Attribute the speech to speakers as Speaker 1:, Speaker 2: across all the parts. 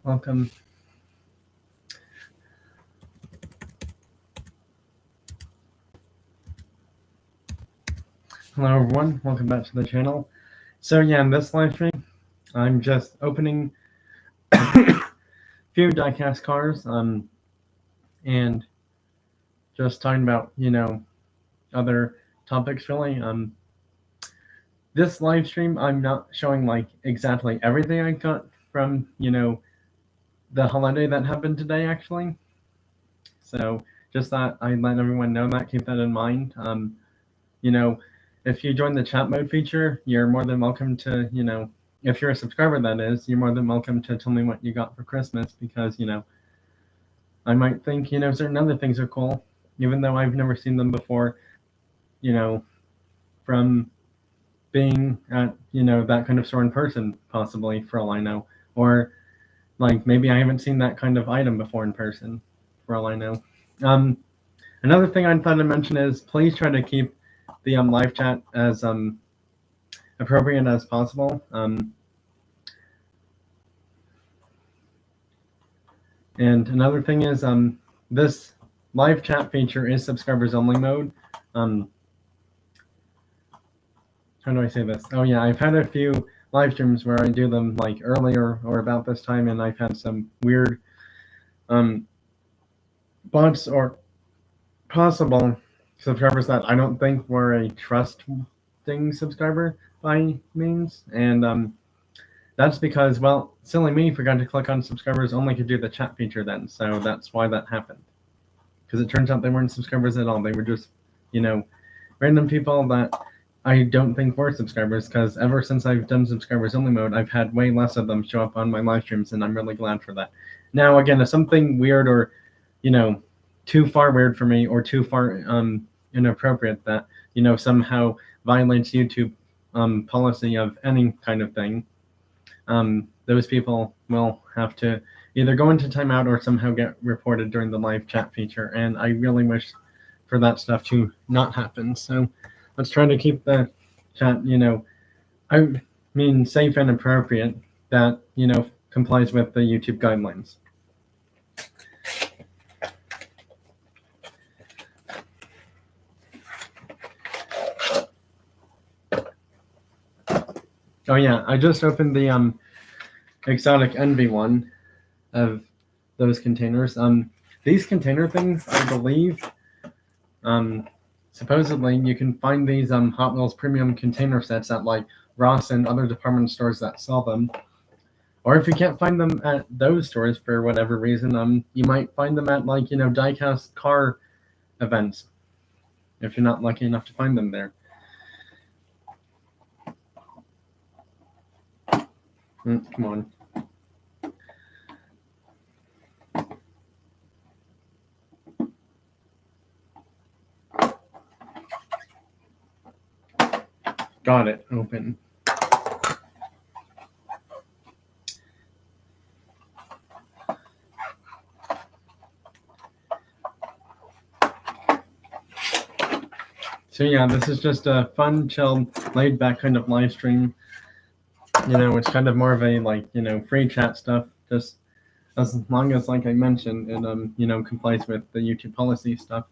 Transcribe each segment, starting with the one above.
Speaker 1: welcome. Hello everyone, welcome back to the channel. So yeah, in this live stream, I'm just opening a few diecast cars, and just talking about, other topics really. This live stream, I'm not showing like exactly everything I got from, the holiday that happened today actually. So just that I let everyone know that, keep that in mind. If you join the chat mode feature, you're more than welcome to, if you're a subscriber, that is, you're more than welcome to tell me what you got for Christmas, because, I might think, certain other things are cool, even though I've never seen them before, from being at, that kind of store in person, possibly, for all I know. Or, like, maybe I haven't seen that kind of item before in person, for all I know. Another thing I thought I'd mention is please try to keep the live chat as appropriate as possible. And another thing is this live chat feature is subscribers only mode. How do I say this? Oh yeah, I've had a few live streams where I do them like earlier or about this time, and I've had some weird bots or possible subscribers that I don't think were a trusting subscriber by means, and that's because, well, silly me forgot to click on subscribers only could do the chat feature then, so that's why that happened. Because it turns out they weren't subscribers at all. They were just, random people that I don't think were subscribers, because ever since I've done subscribers only mode, I've had way less of them show up on my live streams, and I'm really glad for that. Now, again, if something weird or, too far weird for me or too far inappropriate that, somehow violates YouTube policy of any kind of thing, those people will have to either go into timeout or somehow get reported during the live chat feature, and I really wish for that stuff to not happen. So let's try to keep the chat, I mean, safe and appropriate, that, complies with the YouTube guidelines. Oh yeah, I just opened the exotic envy one of those containers. These container things, I believe, supposedly you can find these Hot Wheels premium container sets at like Ross and other department stores that sell them. Or if you can't find them at those stores for whatever reason, you might find them at, like, diecast car events, if you're not lucky enough to find them there. Come on. Got it. Open. So yeah, this is just a fun, chilled, laid-back kind of live stream. It's kind of more of a, like, free chat stuff, just as long as, like I mentioned, it complies with the YouTube policy stuff.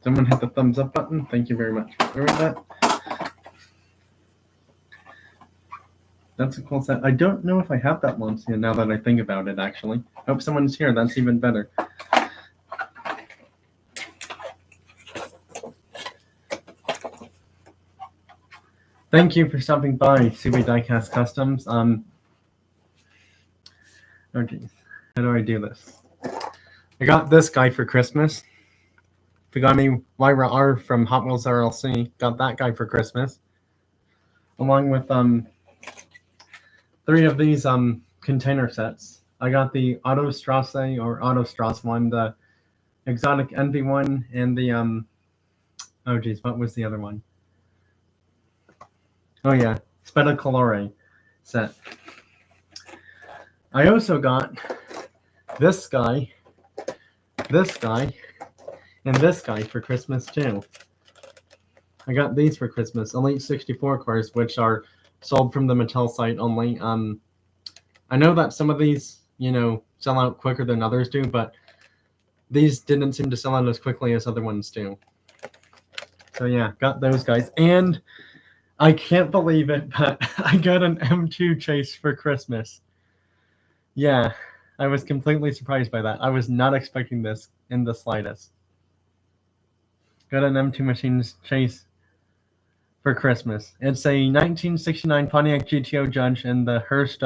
Speaker 1: Someone hit the thumbs up button. Thank you very much for that. That's a cool set. I don't know if I have that once yet, now that I think about it, actually. Hope someone's here. That's even better. Thank you for stopping by, CB Diecast Customs. Oh geez, how do I do this? I got this guy for Christmas. If you got me Lyra R from Hot Wheels RLC, got that guy for Christmas. Along with 3 of these container sets. I got the Autostrasse or Autostrasse one, the Exotic Envy one, and the oh geez, what was the other one? Oh yeah, Spetacolore set. I also got this guy, and this guy for Christmas too. I got these for Christmas, Elite 64 cars, which are sold from the Mattel site only. I know that some of these, sell out quicker than others do, but these didn't seem to sell out as quickly as other ones do. So yeah, got those guys. And I can't believe it, but I got an M2 chase for Christmas. Yeah, I was completely surprised by that. I was not expecting this in the slightest. Got an M2 Machines chase for Christmas. It's a 1969 Pontiac GTO Judge in the Hearst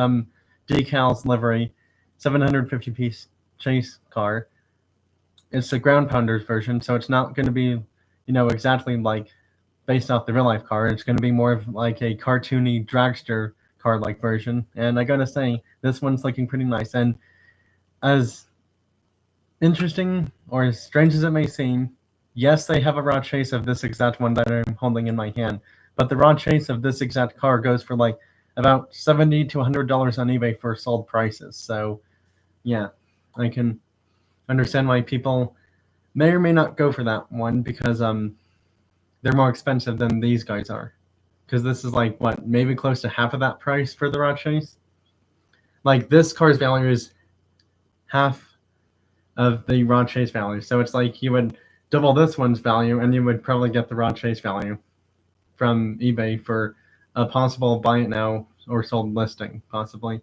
Speaker 1: decals livery, 750-piece chase car. It's the ground pounders version, so it's not going to be, exactly like based off the real life car. It's going to be more of like a cartoony dragster car like version. And I gotta say, this one's looking pretty nice. And as interesting or as strange as it may seem, yes, they have a raw chase of this exact one that I'm holding in my hand, but the raw chase of this exact car goes for like about $70 to $100 on eBay for sold prices. So yeah, I can understand why people may or may not go for that one, because they're more expensive than these guys are. Because this is like, what, maybe close to half of that price for the raw chase? Like, this car's value is half of the raw chase value. So it's like you would double this one's value, and you would probably get the raw chase value from eBay for a possible buy it now or sold listing, possibly.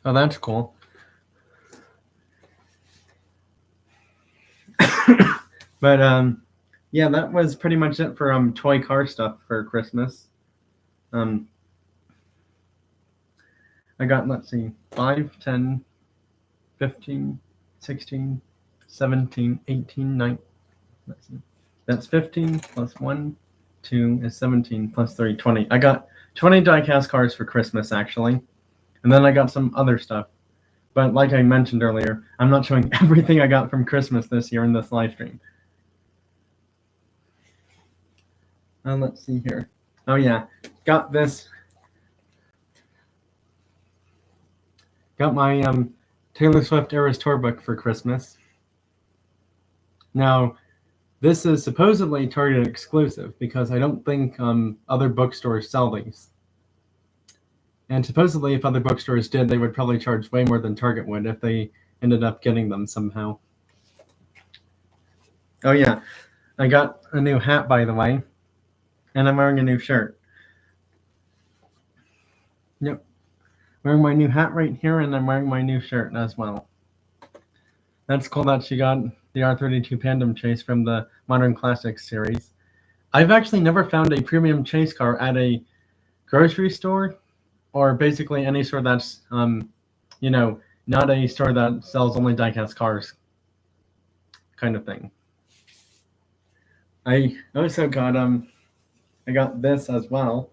Speaker 1: Oh, that's cool. But yeah, that was pretty much it for toy car stuff for Christmas. I got, let's see, 5, 10, 15, 16, 17, 18, 19. Let's see. That's 15 plus 1, 2 is 17 plus 3, 20. I got 20 diecast cars for Christmas, actually. And then I got some other stuff. But like I mentioned earlier, I'm not showing everything I got from Christmas this year in this live stream. Let's see here. Oh yeah, got this. Got my Taylor Swift Eras Tour book for Christmas. Now, this is supposedly Target exclusive because I don't think other bookstores sell these. And supposedly, if other bookstores did, they would probably charge way more than Target would if they ended up getting them somehow. Oh yeah, I got a new hat, by the way, and I'm wearing a new shirt. Yep, wearing my new hat right here, and I'm wearing my new shirt as well. That's cool that she got the R32 Pandem Chase from the Modern Classics series. I've actually never found a premium chase car at a grocery store, or basically any store that's, not a store that sells only diecast cars kind of thing. I also got, I got this as well.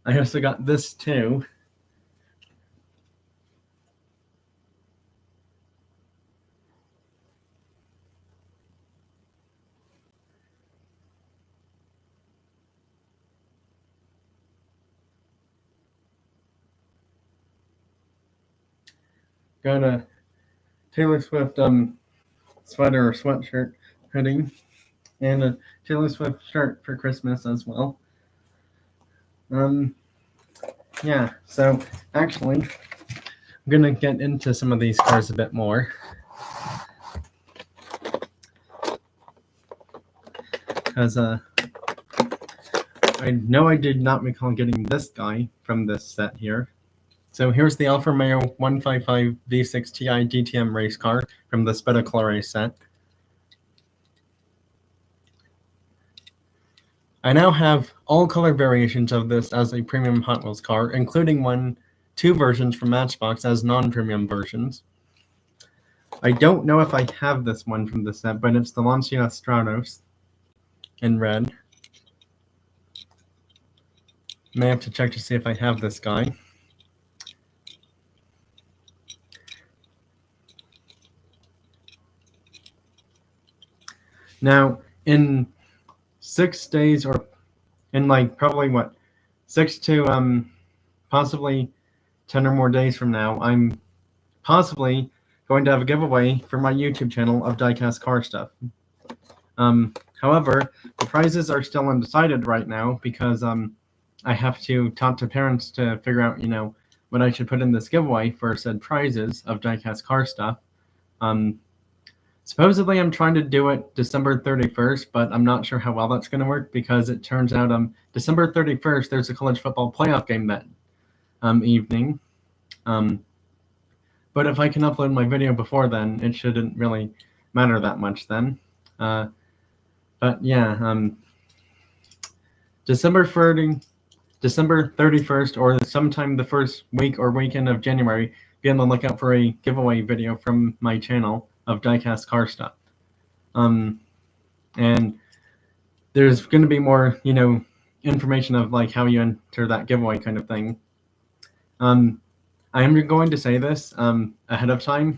Speaker 1: I also got this too. Got a Taylor Swift sweater or sweatshirt hoodie, and a Taylor Swift shirt for Christmas as well. Yeah, so actually, I'm gonna get into some of these cars a bit more. Because I know I did not recall getting this guy from this set here. So here's the Alfa Romeo 155 V6 Ti DTM race car from the Spettacolore set. I now have all color variations of this as a premium Hot Wheels car, including two versions from Matchbox as non-premium versions. I don't know if I have this one from the set, but it's the Lancia Stratos in red. May have to check to see if I have this guy. Now, in 6 days, or in like probably what, 6 to possibly 10 or more days from now, I'm possibly going to have a giveaway for my YouTube channel of diecast car stuff. However, the prizes are still undecided right now because I have to talk to parents to figure out, what I should put in this giveaway for said prizes of diecast car stuff. Supposedly, I'm trying to do it December 31st, but I'm not sure how well that's going to work because it turns out December 31st, there's a college football playoff game that evening. But if I can upload my video before then, it shouldn't really matter that much then. But yeah, December 31st or sometime the first week or weekend of January, be on the lookout for a giveaway video from my channel of diecast car stuff. And there's going to be more, information of like how you enter that giveaway kind of thing. I am going to say this ahead of time.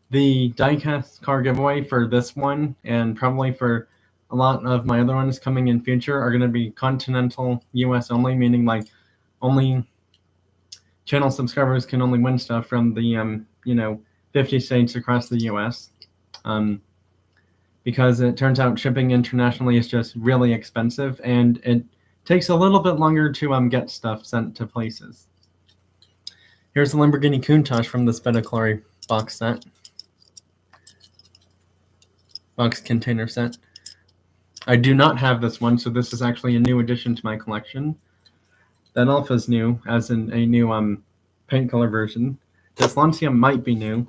Speaker 1: The diecast car giveaway for this one and probably for a lot of my other ones coming in future are going to be continental US only, meaning like only channel subscribers can only win stuff from the 50 states across the US. Because it turns out shipping internationally is just really expensive and it takes a little bit longer to get stuff sent to places. Here's the Lamborghini Countach from the Spediclari box set. Box container set. I do not have this one, so this is actually a new addition to my collection. That Alpha's new, as in a new paint color version. This Lancia might be new.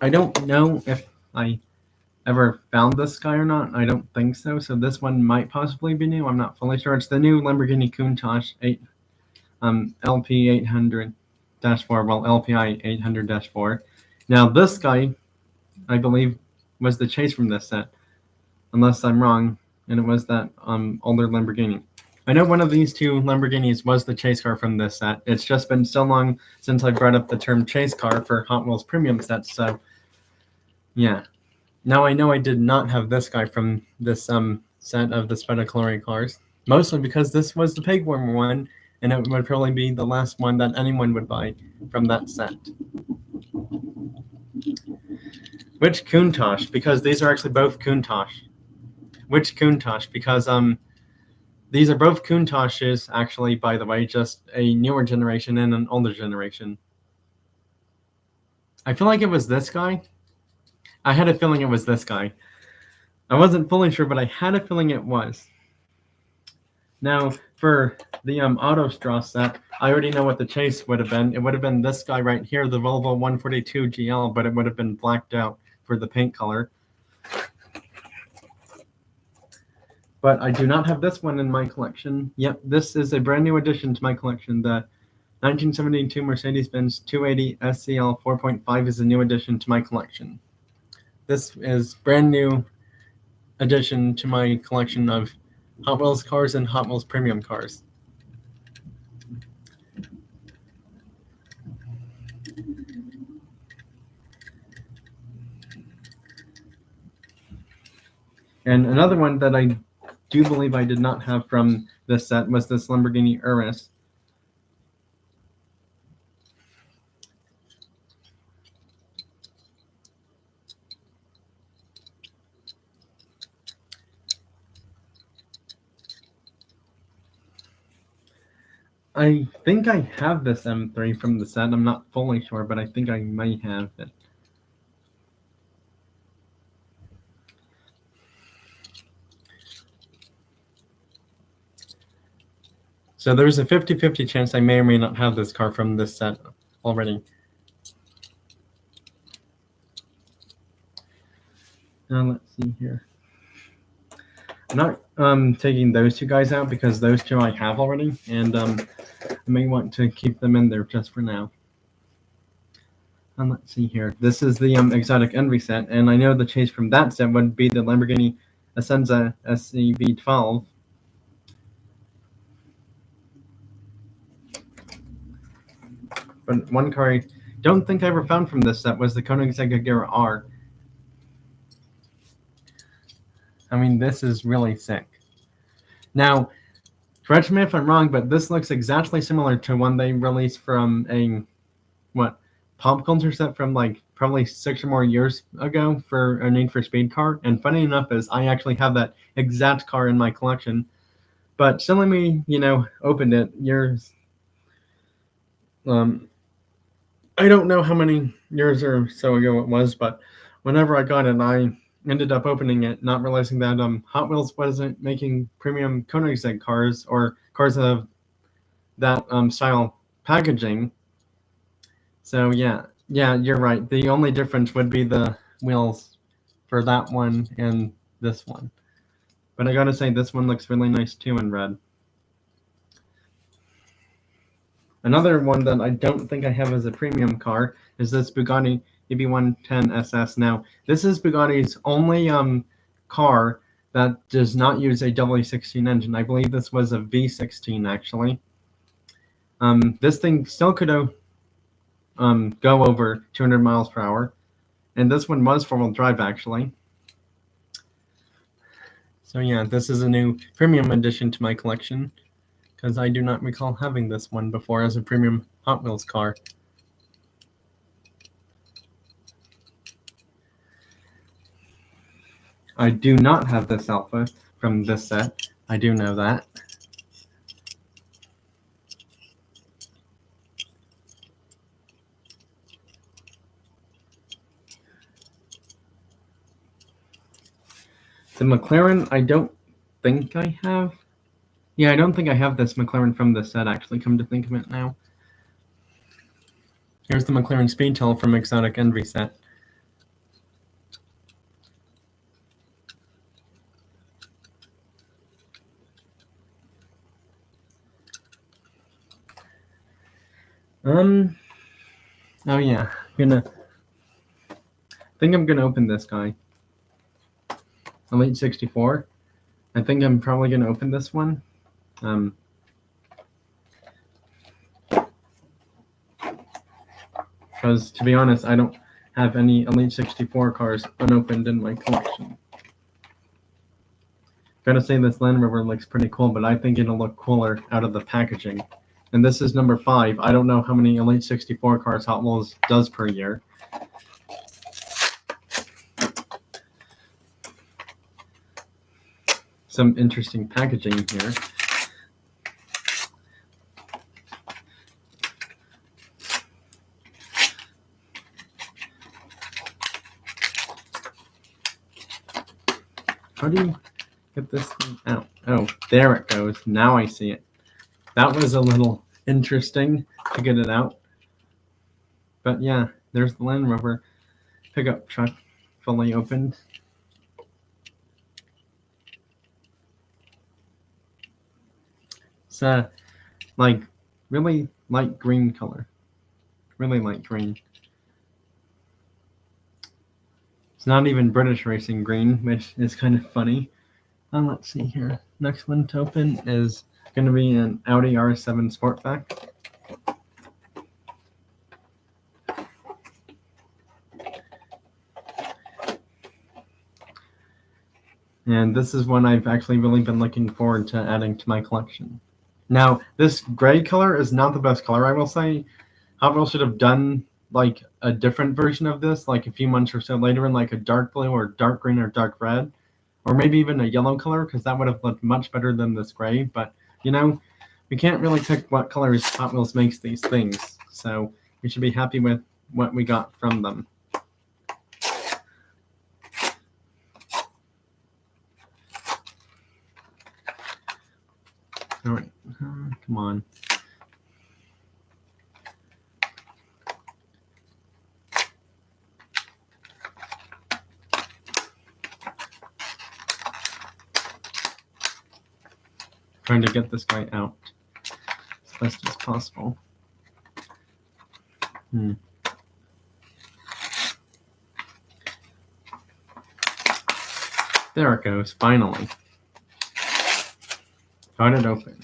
Speaker 1: I don't know if I ever found this guy or not. I don't think so, so this one might possibly be new. I'm not fully sure. It's the new Lamborghini Countach LP 800-4, well, LPI 800-4. Now, this guy, I believe, was the chase from this set, unless I'm wrong, and it was that older Lamborghini. I know one of these two Lamborghinis was the chase car from this set. It's just been so long since I brought up the term chase car for Hot Wheels premium sets, so yeah. Now I know I did not have this guy from this set of the Spediclari cars, mostly because this was the peg warmer one, and it would probably be the last one that anyone would buy from that set. Which Countach? Because these are actually both Countach. Which Countach? Because these are both Countaches, actually, by the way, just a newer generation and an older generation. I feel like it was this guy. I had a feeling it was this guy. I wasn't fully sure, but I had a feeling it was. Now, for the Auto Straw set, I already know what the chase would have been. It would have been this guy right here, the Volvo 142 GL, but it would have been blacked out for the paint color. But I do not have this one in my collection. Yep, this is a brand new addition to my collection. The 1972 Mercedes-Benz 280 SCL 4.5 is a new addition to my collection. This is brand new addition to my collection of Hot Wheels cars and Hot Wheels premium cars. And another one that I do believe I did not have from this set was this Lamborghini Urus. I think I have this M3 from the set. I'm not fully sure, but I think I might have it. So there's a 50-50 chance I may or may not have this car from this set already. Now let's see here. I'm not taking those two guys out because those two I have already, and I may want to keep them in there just for now. And let's see here. This is the Exotic Envy set, and I know the chase from that set would be the Lamborghini Essenza SCV12. But one car I don't think I ever found from this set was the Koenigsegg Agera R. I mean, this is really sick. Now, correct me if I'm wrong, but this looks exactly similar to one they released from a, pop culture set from like probably 6 or more years ago for a Need for Speed car. And funny enough is I actually have that exact car in my collection. But silly me, opened it years. I don't know how many years or so ago it was, but whenever I got it, I ended up opening it, not realizing that Hot Wheels wasn't making premium Koenigsegg cars or cars of that style packaging. So yeah, you're right. The only difference would be the wheels for that one and this one. But I gotta say, this one looks really nice too in red. Another one that I don't think I have as a premium car is this Bugatti EB110 SS. Now, this is Bugatti's only car that does not use a W16 engine. I believe this was a V16 actually. This thing still could go over 200 miles per hour, and this one was four-wheel drive actually. So yeah, this is a new premium addition to my collection, because I do not recall having this one before as a premium Hot Wheels car. I do not have this Alpha from this set. I do know that. The McLaren, I don't think I have. Yeah, I don't think I have this McLaren from this set, actually, come to think of it now. Here's the McLaren Speedtail from Exotic Envy set. Oh yeah, I think I'm gonna open this guy. Elite 64. I think I'm probably gonna open this one. Because to be honest, I don't have any Elite 64 cars unopened in my collection. Gotta say this Land Rover looks pretty cool, but I think it'll look cooler out of the packaging. And this is number 5. I don't know how many Elite 64 cars Hot Wheels does per year. Some interesting packaging here. How do you get this thing out? Oh, there it goes. Now I see it. That was a little interesting to get it out. But yeah, there's the Land Rover pickup truck fully opened. It's a like really light green color. Really light green. It's not even British racing green, which is kind of funny. Let's see here. Next one to open is going to be an Audi R7 Sportback. And this is one I've actually really been looking forward to adding to my collection. Now, this gray color is not the best color, I will say. Hot Wheels should have done like a different version of this, like a few months or so later in like a dark blue or dark green or dark red, or maybe even a yellow color, because that would have looked much better than this gray. But, we can't really pick what colors Hot Wheels makes these things, so we should be happy with what we got from them. All right, come on. Trying to get this guy out as best as possible. There it goes, finally. Got it open.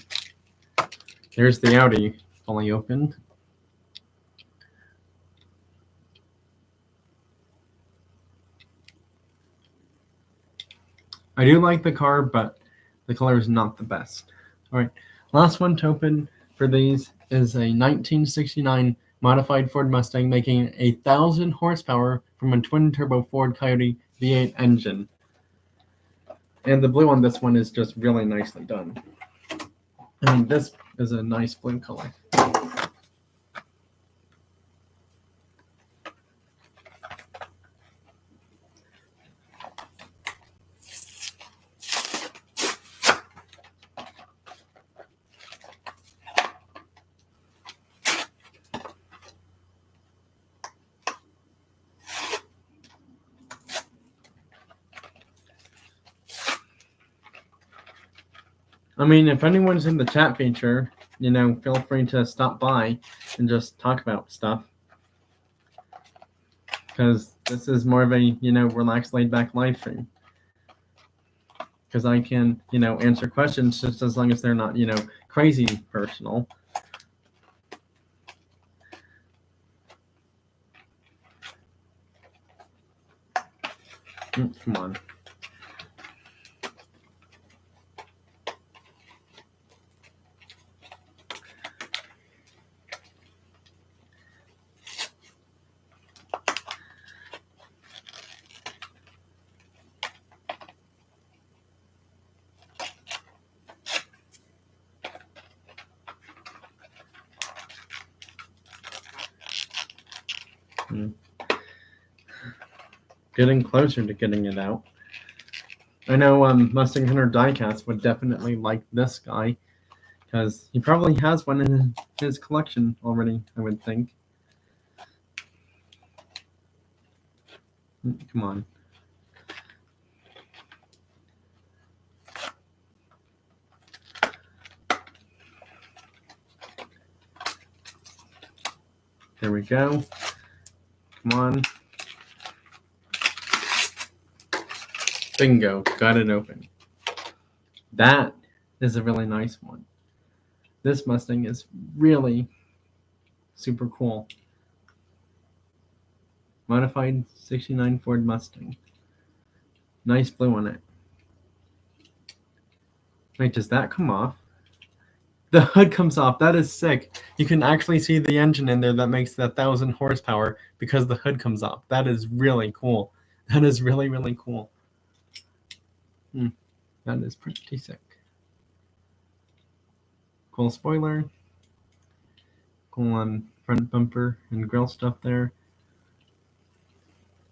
Speaker 1: Here's the Audi fully opened. I do like the car, but the color is not the best. All right, last one to open for these is a 1969 modified Ford Mustang, making 1,000 horsepower from a twin-turbo Ford Coyote V8 engine. And the blue on this one is just really nicely done. I mean, this is a nice blue color. I mean, if anyone's in the chat feature, feel free to stop by and just talk about stuff. Because this is more of a, relaxed, laid-back live stream. Because I can, answer questions just as long as they're not, crazy personal. Come on. Getting closer to getting it out. I know Mustang Hunter Diecast would definitely like this guy, because he probably has one in his collection already, I would think. Come on. There we go. Come on. Bingo, got it open. That is a really nice one. This Mustang is really super cool. Modified 69 Ford Mustang. Nice blue on it. Wait, does that come off? The hood comes off. That is sick. You can actually see the engine in there that makes the 1,000 horsepower because the hood comes off. That is really cool. That is really, really cool. That is pretty sick. Cool spoiler. Cool on front bumper and grill stuff there.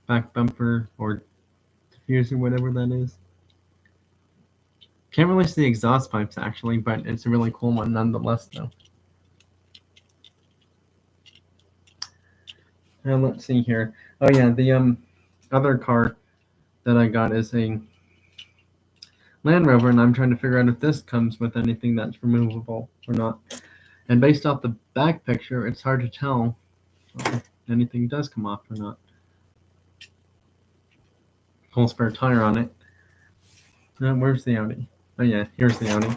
Speaker 1: Back bumper or diffuser, whatever that is. Can't really see the exhaust pipes actually, but it's a really cool one nonetheless though. And let's see here. Oh yeah, the other car that I got is a Land Rover, and I'm trying to figure out if this comes with anything that's removable or not. And based off the back picture, it's hard to tell if anything does come off or not. Whole spare tire on it. Where's the Audi? Oh yeah, here's the Audi.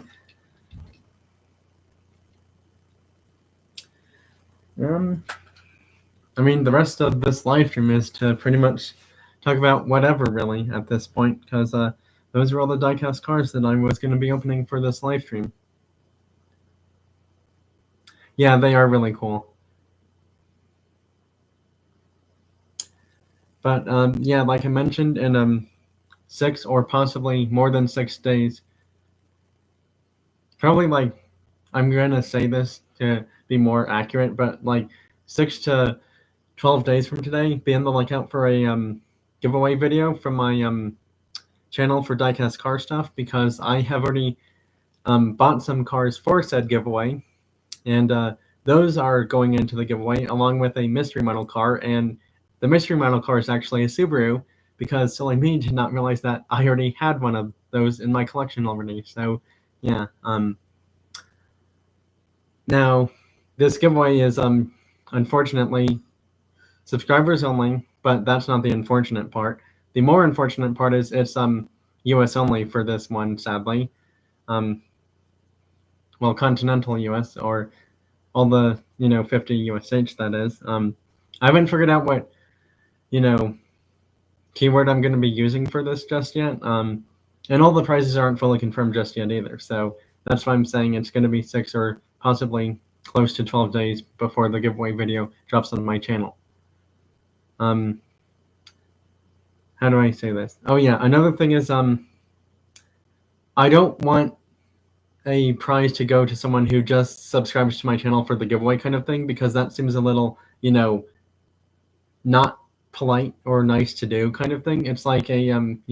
Speaker 1: I mean, the rest of this live stream is to pretty much talk about whatever, really, at this point, because those are all the diecast cars that I was going to be opening for this live stream. Yeah, they are really cool. But yeah, like I mentioned, in 6 or possibly more than 6 days, probably like, I'm going to say this to be more accurate, but like 6 to 12 days from today, be on the lookout for a giveaway video from my channel for diecast car stuff, because I have already bought some cars for said giveaway, and those are going into the giveaway along with a mystery model car, and the mystery model car is actually a Subaru, because silly me did not realize that I already had one of those in my collection already. So yeah, now this giveaway is unfortunately subscribers only, but that's not the unfortunate part. The more unfortunate part is it's US only for this one, sadly. Well, continental US, or all the 50 USH, that is. I haven't figured out what keyword I'm going to be using for this just yet. And all the prices aren't fully confirmed just yet either. So that's why I'm saying it's going to be 6 or possibly close to 12 days before the giveaway video drops on my channel. How do I say this? Oh yeah, another thing is I don't want a prize to go to someone who just subscribes to my channel for the giveaway kind of thing, because that seems a little, not polite or nice to do kind of thing. It's like a I'm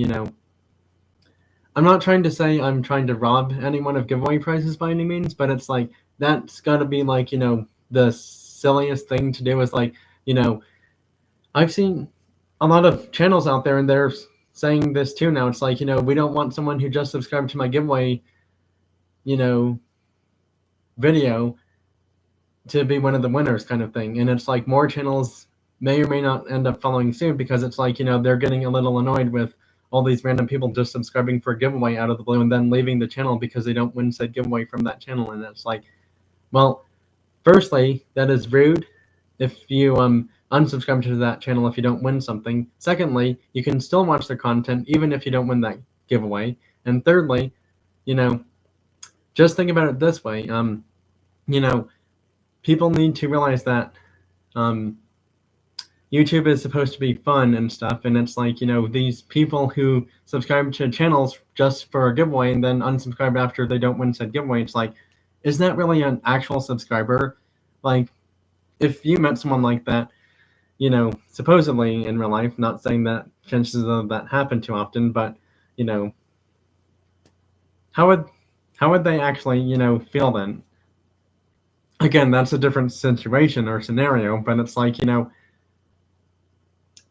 Speaker 1: not trying to say I'm trying to rob anyone of giveaway prizes by any means, but it's like that's got to be like, the silliest thing to do is like, I've seen a lot of channels out there and they're saying this too now. It's like, we don't want someone who just subscribed to my giveaway, video to be one of the winners kind of thing. And it's like more channels may or may not end up following suit, because it's like, they're getting a little annoyed with all these random people just subscribing for a giveaway out of the blue and then leaving the channel because they don't win said giveaway from that channel. And it's like, well, firstly, that is rude if you unsubscribe to that channel if you don't win something. Secondly, you can still watch their content even if you don't win that giveaway. And thirdly, just think about it this way. People need to realize that YouTube is supposed to be fun and stuff, and it's like, these people who subscribe to channels just for a giveaway and then unsubscribe after they don't win said giveaway, it's like, is that really an actual subscriber? Like, if you met someone like that, supposedly in real life, not saying that chances of that happen too often, but, how would they actually, feel then? Again, that's a different situation or scenario, but it's like,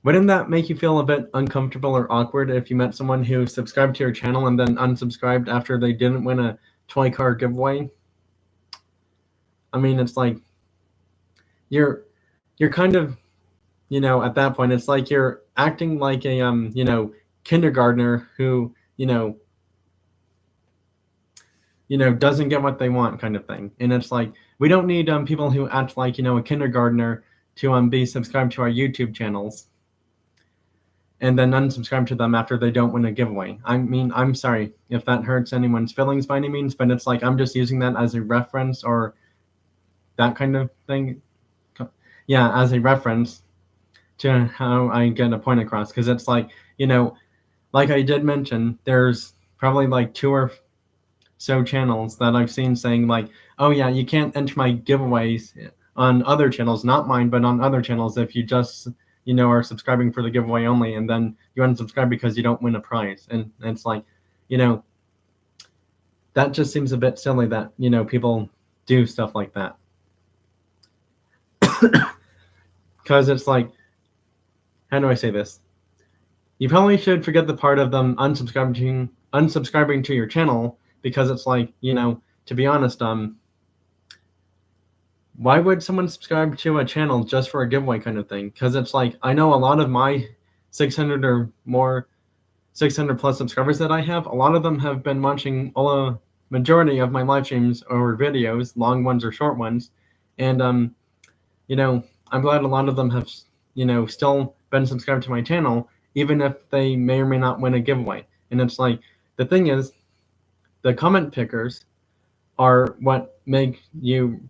Speaker 1: wouldn't that make you feel a bit uncomfortable or awkward if you met someone who subscribed to your channel and then unsubscribed after they didn't win a toy car giveaway? I mean, it's like you're kind of, at that point, it's like you're acting like a kindergartner who, doesn't get what they want kind of thing. And it's like, we don't need people who act like, a kindergartner to be subscribed to our YouTube channels and then unsubscribe to them after they don't win a giveaway. I mean, I'm sorry if that hurts anyone's feelings by any means, but it's like I'm just using that as a reference or that kind of thing. Yeah, as a reference to how I get a point across. Because it's like, like I did mention, there's probably like 2 or so channels that I've seen saying like, oh yeah, you can't enter my giveaways on other channels, not mine, but on other channels if you just are subscribing for the giveaway only, and then you unsubscribe because you don't win a prize. And it's like, that just seems a bit silly that, people do stuff like that. Because it's like, how do I say this? You probably should forget the part of them unsubscribing to your channel, because it's like, to be honest, why would someone subscribe to a channel just for a giveaway kind of thing? Because it's like, I know a lot of my 600 plus subscribers that I have, a lot of them have been watching a majority of my live streams or videos, long ones or short ones. And, I'm glad a lot of them have, still been subscribed to my channel, even if they may or may not win a giveaway. And it's like, the thing is, the comment pickers are what make you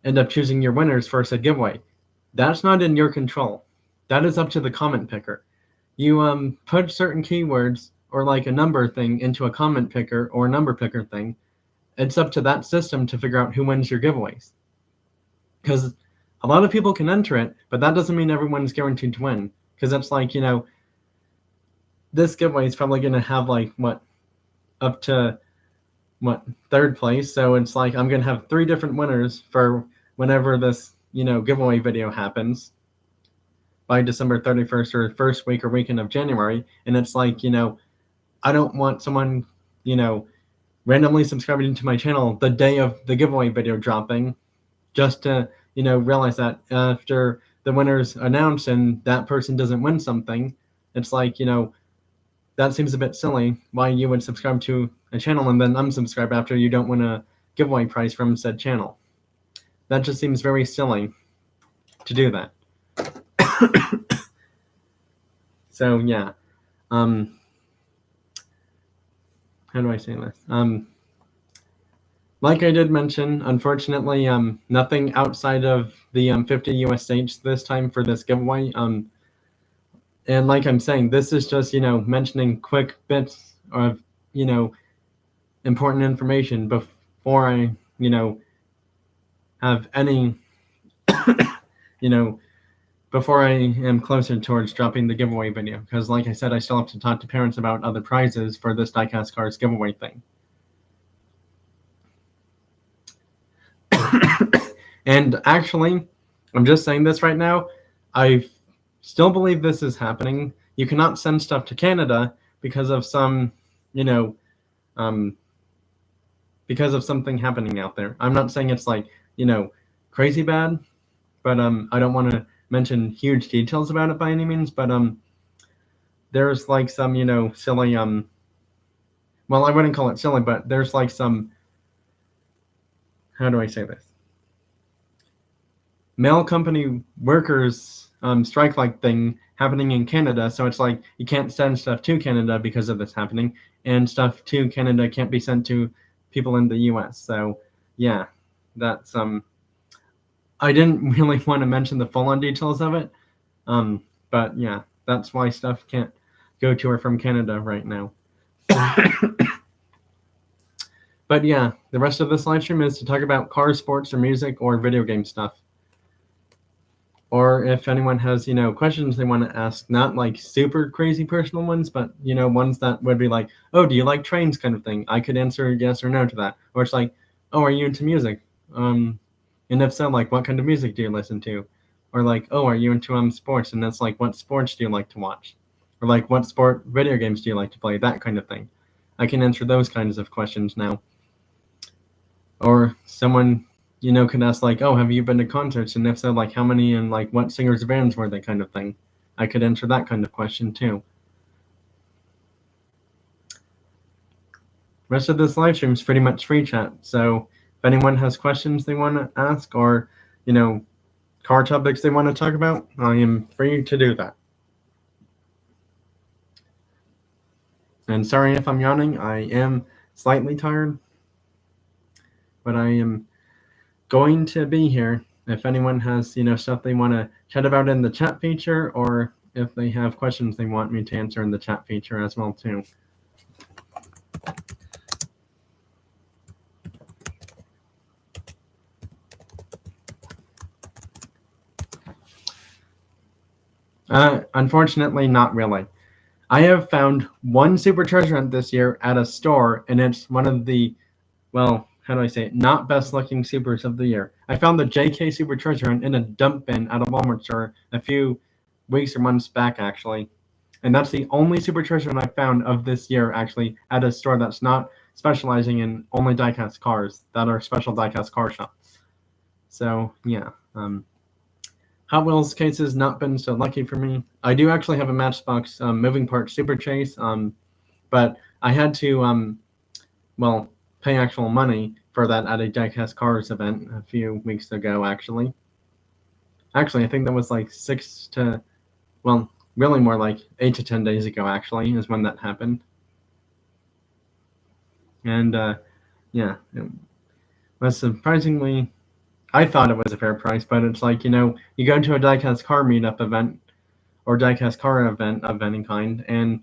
Speaker 1: end up choosing your winners for said giveaway. That's not in your control. That is up to the comment picker. You put certain keywords or like a number thing into a comment picker or a number picker thing. It's up to that system to figure out who wins your giveaways. Because a lot of people can enter it, but that doesn't mean everyone's guaranteed to win. Because it's like, this giveaway is probably going to have like up to 3rd place. So it's like I'm going to have 3 different winners for whenever this, giveaway video happens by December 31st or first week or weekend of January. And it's like, I don't want someone, randomly subscribing to my channel the day of the giveaway video dropping just to, realize that after the winner's announced and that person doesn't win something. It's like, that seems a bit silly why you would subscribe to a channel and then unsubscribe after you don't win a giveaway prize from said channel. That just seems very silly to do that. So yeah, how do I say this? Like I did mention, unfortunately, nothing outside of the 50 US states this time for this giveaway. And like I'm saying, this is just, mentioning quick bits of, you know, important information before I, have any, you know, before I am closer towards dropping the giveaway video. Because, like I said, I still have to talk to parents about other prizes for this diecast cards giveaway thing. And actually, I'm just saying this right now. I still believe this is happening. You cannot send stuff to Canada because of some, you know, um, because of something happening out there. I'm not saying it's like, crazy bad, but I don't want to mention huge details about it by any means. But there's like some, silly well, I wouldn't call it silly, but there's like some, how do I say this? Mail company workers strike like thing happening in Canada. So it's like you can't send stuff to Canada because of this happening, and stuff to Canada can't be sent to people in the US. So yeah, that's I didn't really want to mention the full on details of it. But yeah, that's why stuff can't go to or from Canada right now. But yeah, the rest of this live stream is to talk about car, sports, or music, or video game stuff. Or if anyone has, questions they want to ask, not like super crazy personal ones, but, ones that would be like, oh, do you like trains kind of thing? I could answer yes or no to that. Or it's like, oh, are you into music? And if so, like, what kind of music do you listen to? Or like, oh, are you into sports? And that's like, what sports do you like to watch? Or like, what sport video games do you like to play? That kind of thing. I can answer those kinds of questions now. Or someone, could ask like, oh, have you been to concerts? And if so, like, how many and like what singers' bands were they, kind of thing. I could answer that kind of question too. Rest of this live stream is pretty much free chat. So if anyone has questions they want to ask, or, car topics they want to talk about, I am free to do that. And sorry if I'm yawning. I am slightly tired, but I am going to be here. If anyone has, stuff they want to chat about in the chat feature, or if they have questions they want me to answer in the chat feature as well too. Unfortunately, not really. I have found one super treasure hunt this year at a store, and it's one of the, well, how do I say it, not best looking supers of the year. I found the JK Super Treasure Hunt in a dump bin at a Walmart store a few weeks or months back, actually. And that's the only super treasure hunt I found of this year, actually, at a store that's not specializing in only diecast cars, that are special diecast car shops. So, yeah. Hot Wheels case has not been so lucky for me. I do actually have a Matchbox moving part Super Chase, but I had to, pay actual money for that at a diecast cars event a few weeks ago, actually. Actually, I think that was like really more like 8 to 10 days ago, actually, is when that happened. And yeah, it was surprisingly, I thought it was a fair price, but it's like, you go to a diecast car meetup event or diecast car event of any kind, and,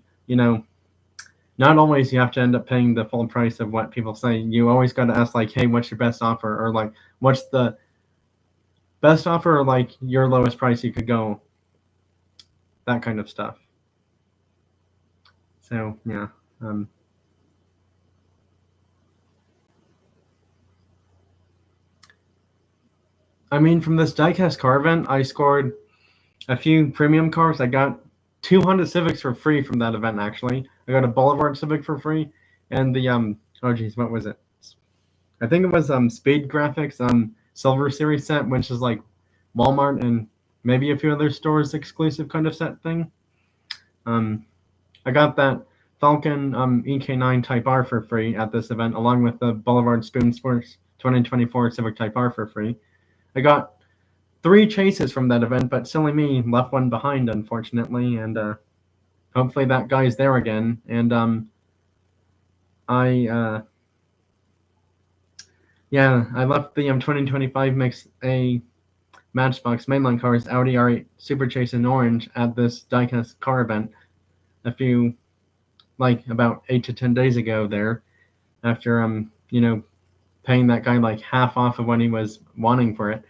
Speaker 1: not always you have to end up paying the full price of what people say. You always got to ask, like, hey, what's your best offer? Or, like, what's the best offer, or, like, your lowest price you could go? That kind of stuff. So, yeah. I mean, from this diecast car event, I scored a few premium cars. I got 2 Honda Civics for free from that event, actually. I got a Boulevard Civic for free, and the, oh geez, what was it? I think it was Speed Graphics Silver Series set, which is like Walmart and maybe a few other stores exclusive kind of set thing. I got that Falcon EK9 Type R for free at this event, along with the Boulevard Spoon Sports 2024 Civic Type R for free. I got 3 chases from that event, but silly me left one behind, unfortunately, and hopefully that guy's there again. And Yeah, I left the 2025 Mix A Matchbox mainline cars Audi R8 Super Chase in orange at this diecast car event a few, like about 8 to 10 days ago there, after paying that guy like half off of what he was wanting for it.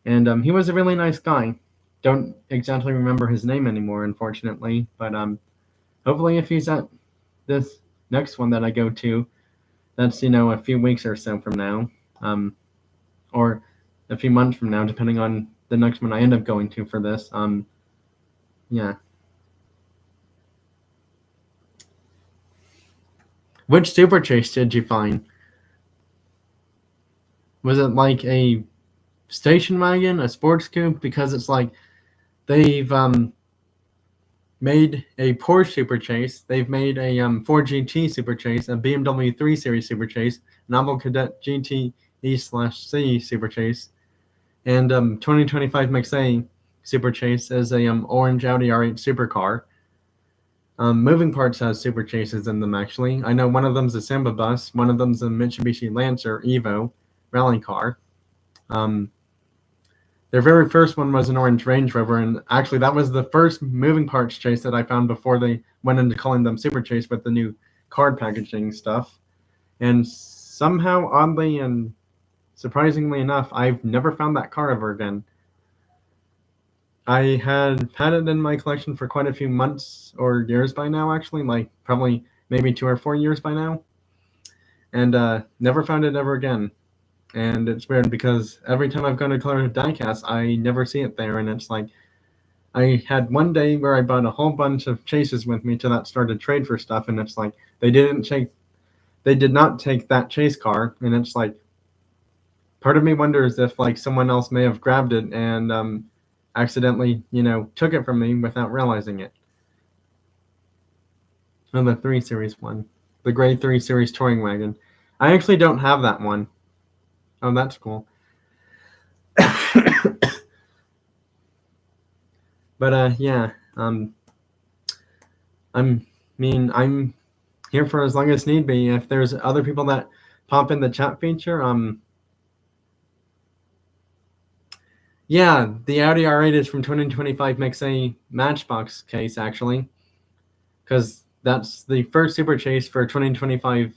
Speaker 1: And he was a really nice guy. Don't exactly remember his name anymore, unfortunately, but hopefully if he's at this next one that I go to, that's a few weeks or so from now, or a few months from now, depending on the next one I end up going to for this. Yeah. Which Super Chase did you find? Was it like a station wagon, a sports coupe? Because it's like they've made a Porsche Super Chase, they've made a Ford GT Super Chase, a BMW 3 Series Super Chase, an Opel Kadett GT/C Super Chase, and 2025 MX-A Super Chase is a orange Audi R8 supercar. Moving Parts has Super Chases in them, actually. I know one of them's a Samba bus, one of them's a Mitsubishi Lancer Evo rally car. Their very first one was an orange Range Rover, and actually that was the first Moving Parts chase that I found before they went into calling them Super Chase with the new card packaging stuff. And somehow, oddly and surprisingly enough, I've never found that car ever again. I had it in my collection for quite a few months or years by now, actually, like probably maybe 2 or 4 years by now, and never found it ever again. And it's weird because every time I've gone to color diecast, I never see it there, and it's like I had one day where I bought a whole bunch of chases with me to that store to trade for stuff, and it's like they did not take that chase car, and it's like part of me wonders if like someone else may have grabbed it and accidentally, took it from me without realizing it. Oh, the 3 Series one. The gray 3 Series touring wagon. I actually don't have that one. Oh, that's cool. But yeah, I'm here for as long as need be. If there's other people that pop in the chat feature, yeah, the Audi R8 is from 2025 MX-A Matchbox case, actually, because that's the first Super Chase for 2025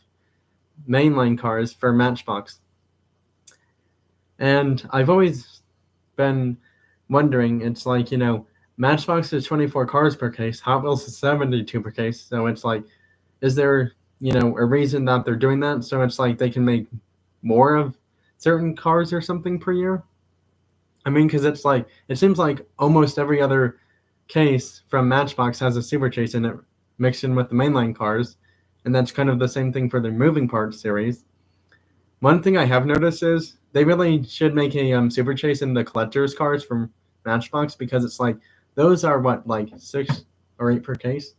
Speaker 1: mainline cars for Matchbox. And I've always been wondering, it's like, Matchbox is 24 cars per case, Hot Wheels is 72 per case, so it's like, is there, a reason that they're doing that? So it's like they can make more of certain cars or something per year? I mean, because it's like, it seems like almost every other case from Matchbox has a Super Chase in it, mixed in with the mainline cars, and that's kind of the same thing for their Moving Parts series. One thing I have noticed is they really should make a Super Chase in the collector's cars from Matchbox, because it's like, those are what, like 6 or 8 per case?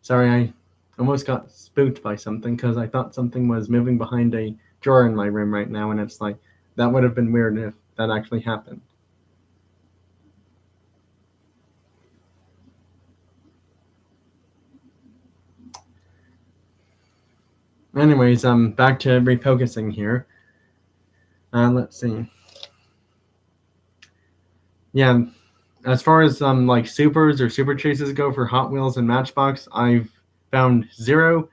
Speaker 1: Sorry, I almost got spooked by something because I thought something was moving behind a drawer in my room right now, and it's like, that would have been weird if that actually happened. Anyways, back to refocusing here. Let's see. Yeah, as far as like supers or super chases go for Hot Wheels and Matchbox, I've found zero.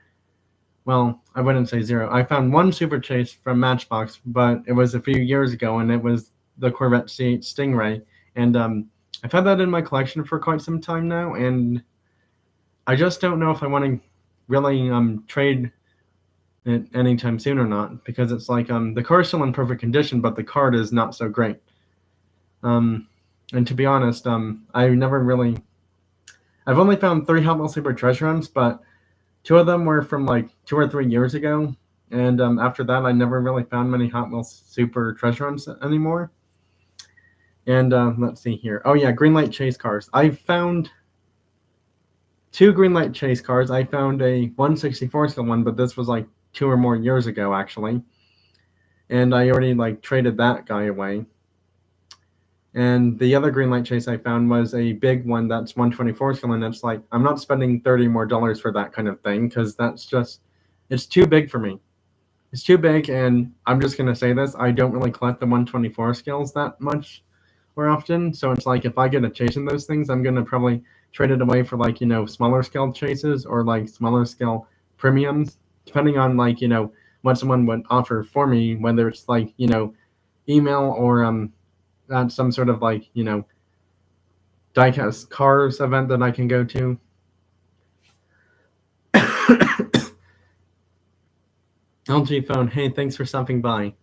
Speaker 1: Well, I wouldn't say zero. I found one super chase from Matchbox, but it was a few years ago, and it was the Corvette C8 Stingray. And I've had that in my collection for quite some time now, and I just don't know if I want to really trade it anytime soon or not, because it's like the car's still in perfect condition, but the card is not so great. And to be honest, I've only found 3 Hot Wheels Super Treasure Hunts, but 2 of them were from like 2 or 3 years ago, and after that, I never really found many Hot Wheels Super Treasure Hunts anymore. And let's see here. Oh yeah, Greenlight Chase cars. I found 2 Greenlight Chase cars. I found a 1/64 scale one, but this was like 2 or more years ago, actually. And I already like traded that guy away. And the other Greenlight Chase I found was a big one that's 1/24 scale, and it's like, I'm not spending $30 more for that kind of thing, because that's just it's too big for me. It's too big, and I'm just gonna say this: I don't really collect the 124 scales that much or often. So it's like if I get a chase in those things, I'm gonna probably trade it away for like smaller scale chases or like smaller scale premiums, depending on like what someone would offer for me, whether it's like email or at some sort of like diecast cars event that I can go to. LG phone, hey, thanks for stopping by.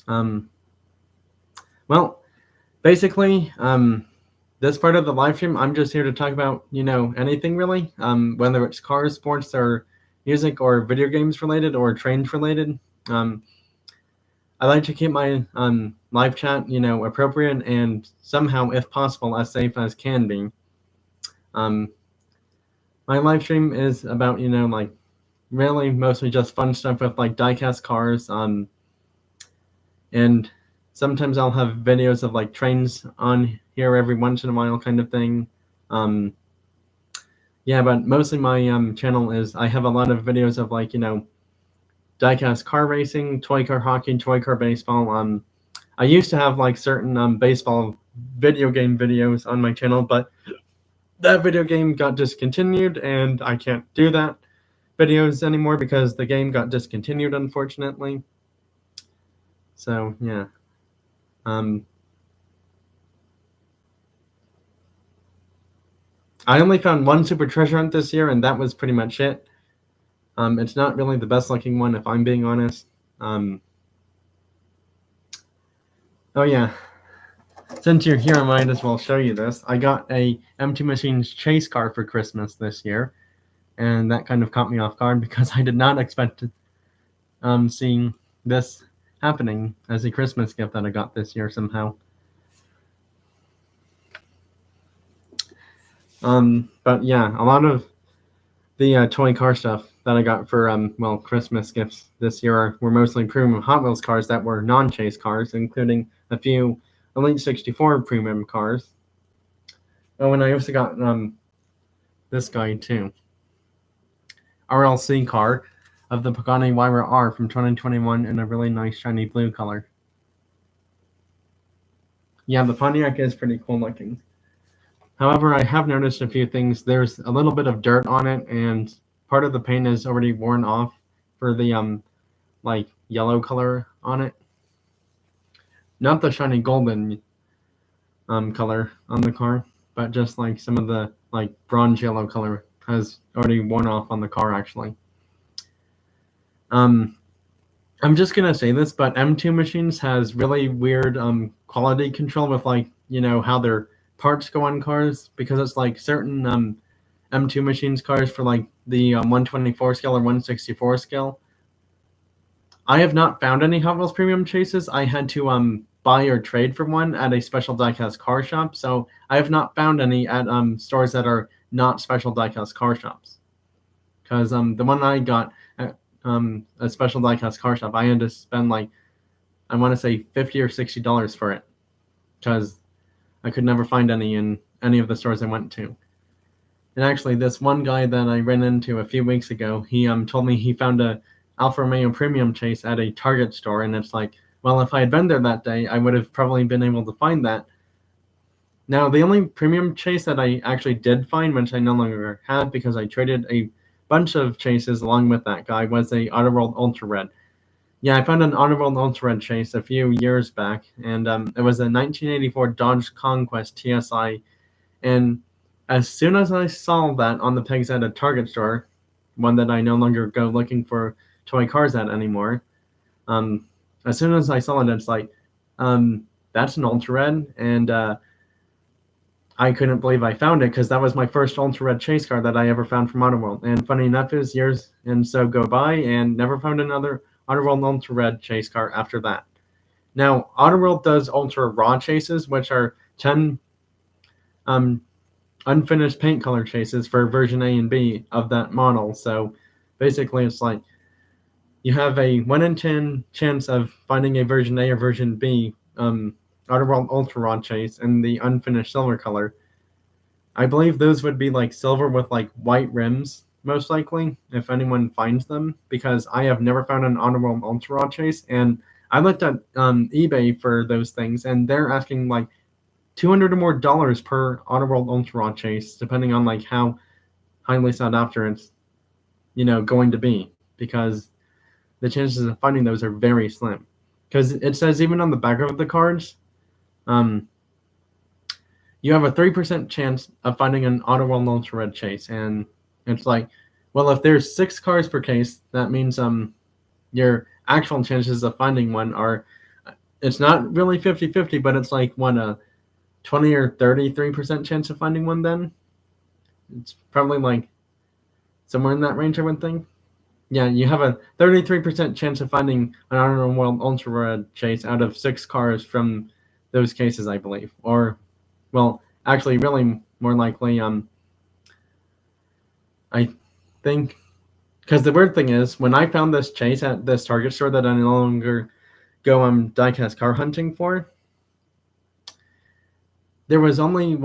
Speaker 1: Um, well, basically, this part of the live stream, I'm just here to talk about, anything really, whether it's cars, sports, or music, or video games related, or trains related. Um, I like to keep my live chat, appropriate and somehow, if possible, as safe as can be. My live stream is about, like really mostly just fun stuff with like diecast cars, and sometimes I'll have videos of like trains on here every once in a while, kind of thing. Yeah, but mostly my channel is I have a lot of videos of like diecast car racing, toy car hockey, toy car baseball. I used to have like certain baseball video game videos on my channel, but that video game got discontinued, and I can't do that videos anymore because the game got discontinued, unfortunately. So yeah. I only found one super treasure hunt this year, and that was pretty much it. It's not really the best looking one, if I'm being honest. Oh yeah, since you're here, I might as well show you this. I got a M2 Machines chase car for Christmas this year, and that kind of caught me off guard because I did not expect seeing this happening as a Christmas gift that I got this year somehow. But yeah, a lot of the toy car stuff that I got for Christmas gifts this year were mostly premium Hot Wheels cars that were non-chase cars, including a few Elite 64 premium cars. Oh, and I also got this guy too, RLC car of the Pagani Huayra R from 2021 in a really nice shiny blue color. Yeah, the Pontiac is pretty cool looking. However, I have noticed a few things. There's a little bit of dirt on it, and part of the paint is already worn off for the like yellow color on it. Not the shiny golden color on the car, but just like some of the like bronze yellow color has already worn off on the car actually. I'm just gonna say this, but M2 Machines has really weird quality control with like how their parts go on cars, because it's like certain M2 Machines cars for like the 124 scale or 164 scale. I have not found any Hot Wheels premium chases. I had to buy or trade for one at a special diecast car shop, so I have not found any at stores that are not special diecast car shops. Because the one I got at a special diecast car shop, I had to spend like, I want to say $50 or $60 for it, because I could never find any in any of the stores I went to. And actually, this one guy that I ran into a few weeks ago, he told me he found a Alfa Romeo premium chase at a Target store, and it's like, well, if I had been there that day, I would have probably been able to find that. Now, the only premium chase that I actually did find, which I no longer have because I traded a bunch of chases along with that guy, was a Autoworld Ultra Red. Yeah, I found an Autoworld Ultra Red chase a few years back, and it was a 1984 Dodge Conquest TSI. And as soon as I saw that on the pegs at a Target store, one that I no longer go looking for toy cars at anymore, as soon as I saw it, it's like, that's an Ultra Red, and I couldn't believe I found it, because that was my first Ultra Red chase car that I ever found from Autoworld. And funny enough is years and so go by, and never found another Autoworld Ultra Red chase car after that. Now, Autoworld does Ultra Raw chases, which are 10 unfinished paint color chases for version A and B of that model. So basically, it's like you have a 1 in 10 chance of finding a version A or version B Autoworld Ultra Raw chase in the unfinished silver color. I believe those would be like silver with like white rims, most likely, if anyone finds them, because I have never found an Underworld Ultra Raw chase, and I looked at eBay for those things, and they're asking like $200 or more per Underworld Ultra Raw chase, depending on like how highly sought after it's going to be, because the chances of finding those are very slim. Because it says even on the back of the cards, um, you have a 3% chance of finding an Underworld Ultra Red chase, and it's like, well, if there's 6 cards per case, that means your actual chances of finding one are, it's not really 50-50, but it's like a 20 or 33% chance of finding one. Then it's probably like somewhere in that range, I would think. Yeah, you have a 33% chance of finding an Underworld Ultra Red chase out of 6 cards from those cases, I believe. Or, well, actually, really more likely, I think, because the weird thing is, when I found this chase at this Target store that I no longer go diecast car hunting for, there was only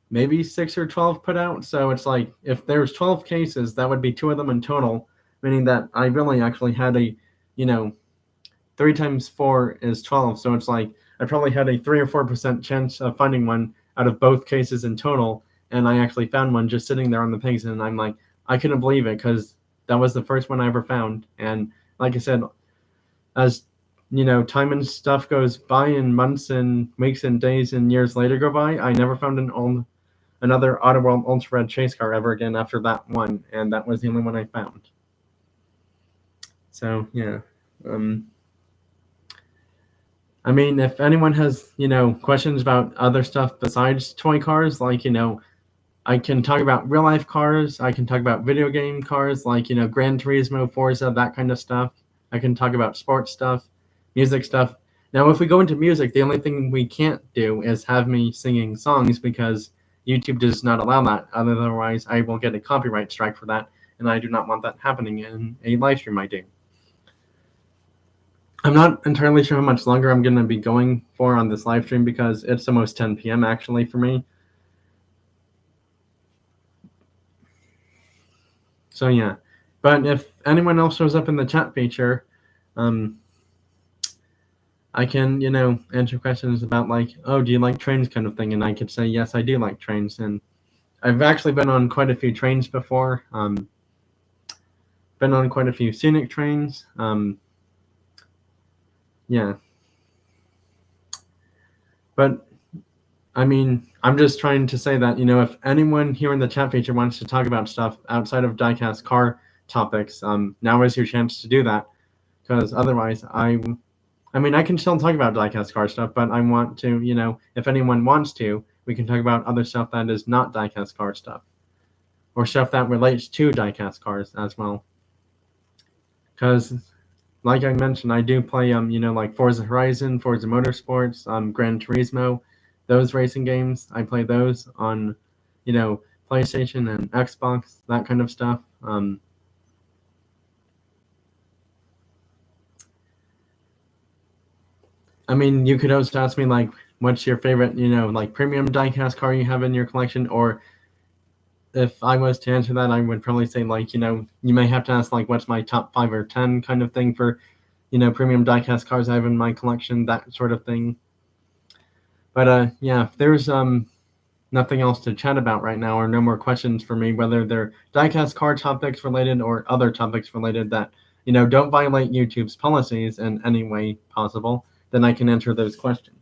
Speaker 1: maybe 6 or 12 put out. So it's like, if there's 12 cases, that would be 2 of them in total, meaning that I really actually had a 3 times 4 is 12. So it's like I probably had a 3 or 4% chance of finding one out of both cases in total, and I actually found one just sitting there on the pigs, and I'm like, I couldn't believe it, because that was the first one I ever found. And like I said, as time and stuff goes by, and months and weeks and days and years later go by, I never found another Underworld Ultra Red chase car ever again after that one, and that was the only one I found. So yeah, I mean, if anyone has questions about other stuff besides toy cars, like I can talk about real life cars. I can talk about video game cars, like Gran Turismo, Forza, that kind of stuff. I can talk about sports stuff, music stuff. Now, if we go into music, the only thing we can't do is have me singing songs, because YouTube does not allow that. Otherwise, I will get a copyright strike for that, and I do not want that happening in a live stream I do. I'm not entirely sure how much longer I'm going to be going for on this live stream, because it's almost 10 p.m. actually for me. So yeah, but if anyone else shows up in the chat feature, I can, answer questions about like, oh, do you like trains kind of thing? And I could say, yes, I do like trains. And I've actually been on quite a few trains before. Been on quite a few scenic trains. Yeah. But I mean, I'm just trying to say that, if anyone here in the chat feature wants to talk about stuff outside of diecast car topics, now is your chance to do that. Because otherwise, I mean, I can still talk about diecast car stuff, but I want to, if anyone wants to, we can talk about other stuff that is not diecast car stuff, or stuff that relates to diecast cars as well. Because, like I mentioned, I do play, like Forza Horizon, Forza Motorsports, Gran Turismo, those racing games. I play those on, PlayStation and Xbox, that kind of stuff. I mean, you could also ask me, like, what's your favorite, like premium diecast car you have in your collection, or if I was to answer that, I would probably say, like, you may have to ask, like, what's my top 5 or 10 kind of thing for, premium diecast cars I have in my collection, that sort of thing. But yeah, if there's nothing else to chat about right now, or no more questions for me, whether they're diecast car topics related or other topics related that, don't violate YouTube's policies in any way possible, then I can answer those questions.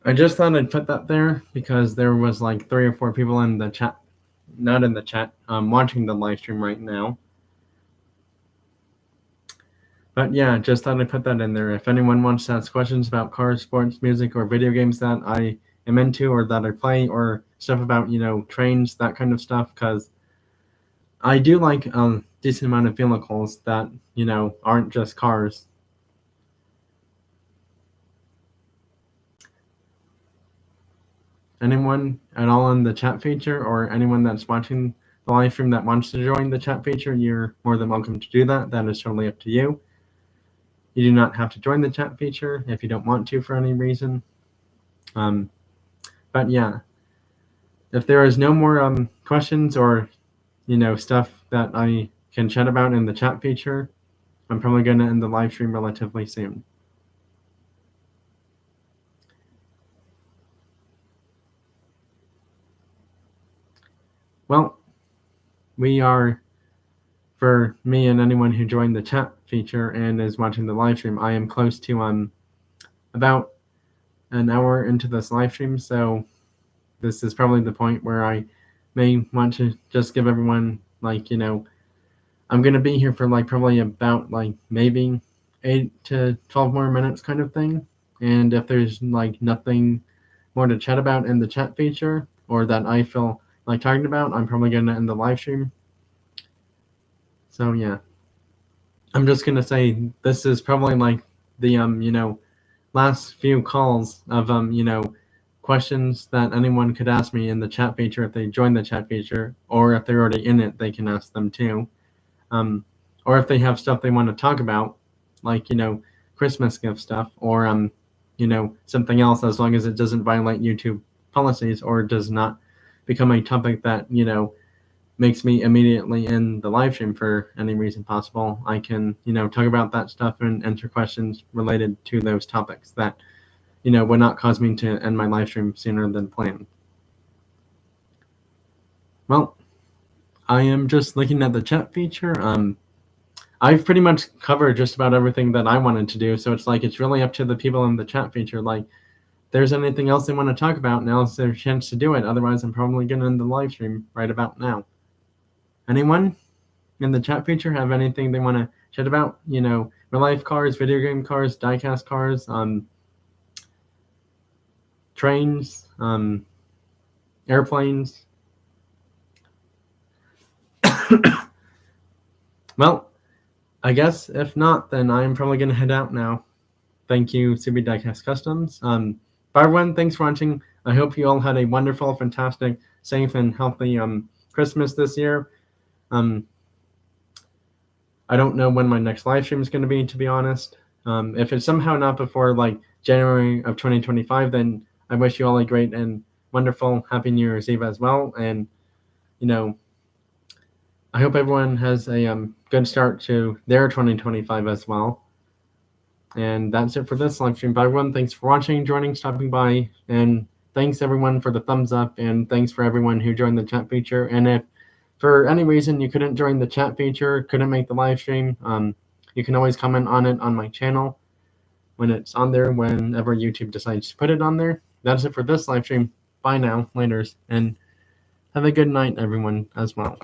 Speaker 1: I just thought I'd put that there because there was like 3 or 4 people in the chat, not in the chat, watching the live stream right now. But yeah, just thought I'd put that in there. If anyone wants to ask questions about cars, sports, music, or video games that I am into or that I play, or stuff about, trains, that kind of stuff, because I do like a decent amount of vehicles that, aren't just cars. Anyone at all in the chat feature, or anyone that's watching the live stream that wants to join the chat feature, you're more than welcome to do that. That is totally up to you. You do not have to join the chat feature if you don't want to for any reason. But yeah, if there is no more questions or stuff that I can chat about in the chat feature, I'm probably going to end the live stream relatively soon. Well, we are, for me and anyone who joined the chat feature and is watching the live stream, I am close to about an hour into this live stream, so this is probably the point where I may want to just give everyone, I'm going to be here for probably about maybe 8 to 12 more minutes kind of thing. And if there's nothing more to chat about in the chat feature or that I feel like talking about, I'm probably going to end the live stream. So yeah, I'm just going to say this is probably the last few calls of questions that anyone could ask me in the chat feature if they join the chat feature, or if they're already in it, they can ask them too. Or if they have stuff they want to talk about, Christmas gift stuff, or something else, as long as it doesn't violate YouTube policies or does not become a topic that makes me immediately end the live stream for any reason possible. I can talk about that stuff and answer questions related to those topics that would not cause me to end my live stream sooner than planned. Well, I am just looking at the chat feature. I've pretty much covered just about everything that I wanted to do, so it's really up to the people in the chat feature. If there's anything else they want to talk about, now's their chance to do it. Otherwise, I'm probably going to end the live stream right about now. Anyone in the chat feature have anything they want to chat about? Real life cars, video game cars, diecast cars, trains, airplanes. Well, I guess if not, then I'm probably going to head out now. Thank you, CB Diecast Customs. Bye everyone, thanks for watching. I hope you all had a wonderful, fantastic, safe, and healthy Christmas this year. I don't know when my next live stream is going to be, to be honest. If it's somehow not before January of 2025, then I wish you all a great and wonderful Happy New Year's Eve as well. And I hope everyone has a good start to their 2025 as well. And that's it for this live stream. Bye everyone. Thanks for watching, joining, stopping by, and thanks everyone for the thumbs up, and thanks for everyone who joined the chat feature. And if for any reason you couldn't join the chat feature, couldn't make the live stream, you can always comment on it on my channel when it's on there, whenever YouTube decides to put it on there. That's it for this live stream. Bye now, laters, and have a good night everyone as well.